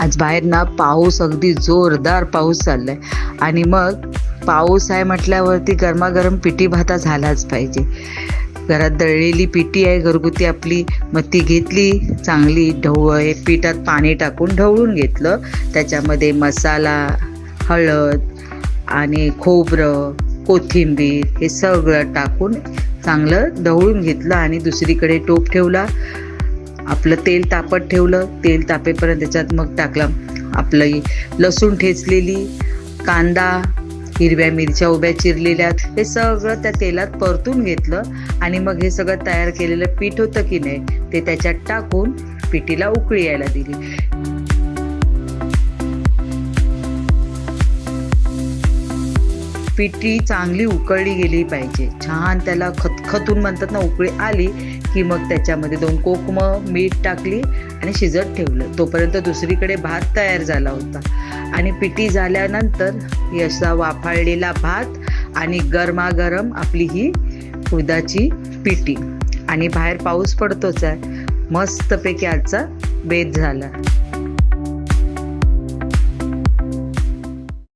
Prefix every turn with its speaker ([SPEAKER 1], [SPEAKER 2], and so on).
[SPEAKER 1] आज बाहेर ना पाऊस, अगदी जोरदार पाऊस चाललाय आणि मग पाऊस आहे म्हटल्यावरती गरमागरम पिठी भाता झालाच पाहिजे. घरात दळलेली पिठी आहे घरगुती आपली, मग ती घेतली चांगली पिठात पाणी टाकून ढवळून घेतलं. त्याच्यामध्ये मसाला, हळद आणि खोबरं, कोथिंबीर हे सगळं टाकून चांगलं ढवळून घेतलं आणि दुसरीकडे टोप ठेवला. आपलं तेल तापत ठेवलं. तेल तापेपर्यंत त्याच्यात मग टाकला आपलं लसूण ठेचलेली, कांदा, हिरव्या मिरच्या उभ्या चिरलेल्या, हे सगळं त्या तेलात परतून घेतलं आणि मग हे सगळं तयार केलेलं पीठ होतं की नाही ते त्याच्यात टाकून पिठीला उकळी यायला दिली. पिठी चांगली उकळली गेली पाहिजे, छान त्याला खतखतून म्हणतात ना उकळी आली की मग त्याच्यामध्ये 2 कोकमं मीठ टाकली आणि शिजत ठेवलं. तोपर्यंत दुसरीकडे भात तयार झाला होता आणि पिठी झाल्यानंतर असा वाफाळलेला भात आणि गरमागरम आपली ही उडदाची पिठी आणि बाहेर पाऊस पडतोच आहे. मस्तपैकी आजचा बेत झाला.